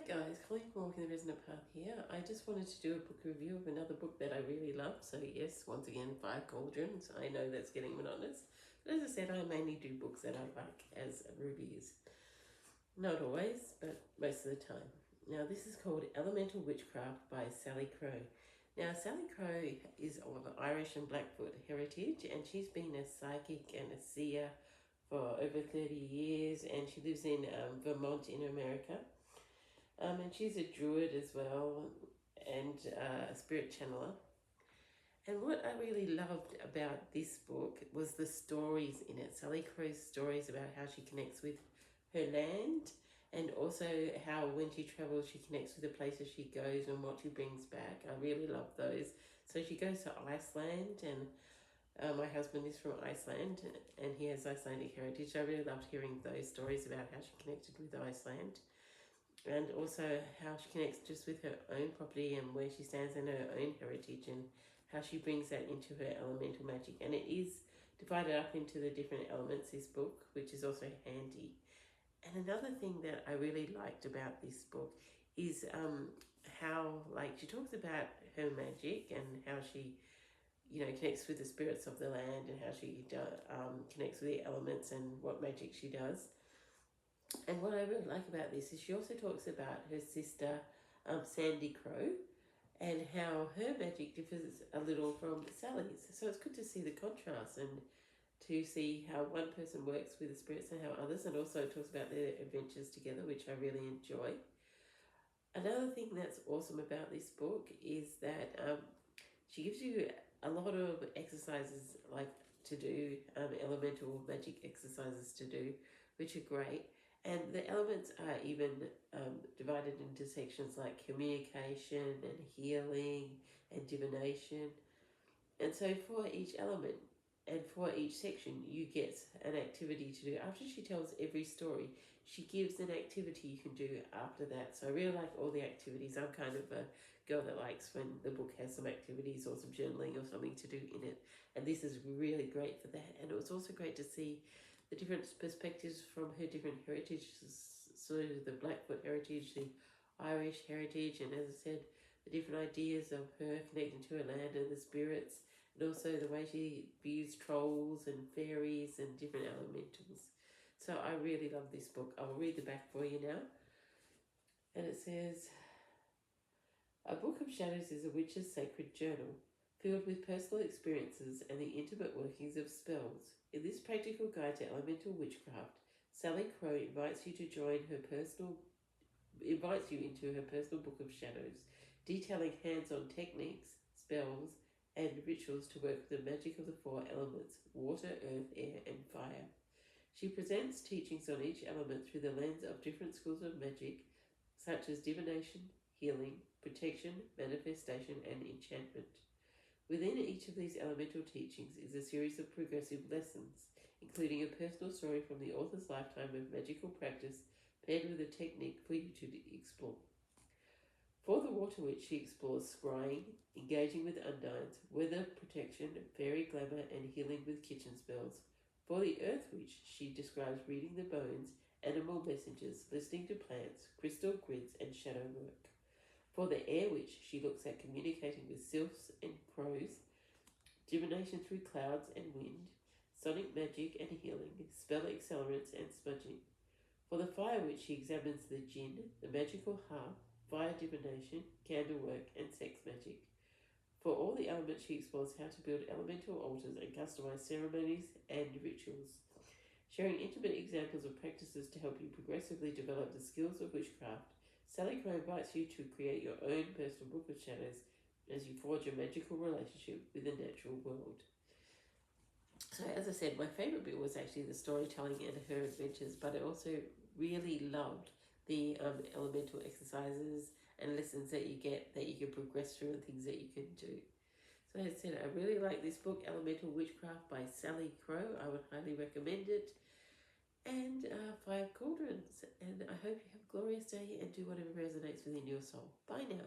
guys, Colleen from Walking the Resonant Path here. I just wanted to do a book review of another book that I really love. So yes, once again, Five Cauldrons. I know that's getting monotonous. But as I said, I mainly do books that I like as reviews. Not always, but most of the time. Now this is called Elemental Witchcraft by Sally Crow. Now Sally Crow is of Irish and Blackfoot heritage, and she's been a psychic and a seer for over 30 years, and she lives in Vermont in America. And she's a druid as well, and a spirit channeler. And what I really loved about this book was the stories in it. Sally Crow's stories about how she connects with her land, and also how when she travels she connects with the places she goes and what she brings back. I really love those. So she goes to Iceland, and my husband is from Iceland and he has Icelandic heritage. I really loved hearing those stories about how she connected with Iceland, and also how she connects just with her own property and where she stands in her own heritage, and how she brings that into her elemental magic. And it is divided up into the different elements, this book, which is also handy. And another thing that I really liked about this book is how, like, she talks about her magic and how she, connects with the spirits of the land, and how she connects with the elements and what magic she does. And what I really like about this is she also talks about her sister, Sandy Crow, and how her magic differs a little from Sally's. So it's good to see the contrast and to see how one person works with the spirits and how others, and also talks about their adventures together, which I really enjoy. Another thing that's awesome about this book is that she gives you a lot of exercises to do, elemental magic exercises to do, which are great. And the elements are even divided into sections like communication and healing and divination. And so for each element and for each section, you get an activity to do. After she tells every story, she gives an activity you can do after that. So I really like all the activities. I'm kind of a girl that likes when the book has some activities or some journaling or something to do in it. And this is really great for that. And it was also great to see the different perspectives from her different heritages, so the Blackfoot heritage, the Irish heritage, and as I said, the different ideas of her connecting to her land and the spirits, and also the way she views trolls and fairies and different elementals. So I really love this book. I'll read the back for you now. And it says, "A Book of Shadows is a witch's sacred journal, filled with personal experiences and the intimate workings of spells. In this practical guide to elemental witchcraft, Sally Crow invites you into her personal book of shadows, detailing hands-on techniques, spells, and rituals to work with the magic of the four elements: water, earth, air, and fire. She presents teachings on each element through the lens of different schools of magic, such as divination, healing, protection, manifestation, and enchantment. Within each of these elemental teachings is a series of progressive lessons, including a personal story from the author's lifetime of magical practice paired with a technique for you to explore. For the Water Witch, she explores scrying, engaging with undines, weather protection, fairy glamour, and healing with kitchen spells. For the Earth Witch, she describes reading the bones, animal messengers, listening to plants, crystal grids, and shadow work. For the Air Witch, she looks at communicating with sylphs and crows, divination through clouds and wind, sonic magic and healing, spell accelerants and smudging. For the Fire Witch, she examines the djinn, the magical harp, fire divination, candle work, and sex magic. For all the elements, she explores how to build elemental altars and customize ceremonies and rituals, sharing intimate examples of practices to help you progressively develop the skills of witchcraft. Sally Crow invites you to create your own personal book of shadows as you forge a magical relationship with the natural world." So as I said, my favourite bit was actually the storytelling and her adventures, but I also really loved the elemental exercises and lessons that you get, that you can progress through, and things that you can do. So as I said, I really like this book, Elemental Witchcraft by Sally Crow. I would highly recommend it. And Five Cauldrons. And I hope you have a glorious day and do whatever resonates within your soul. Bye now.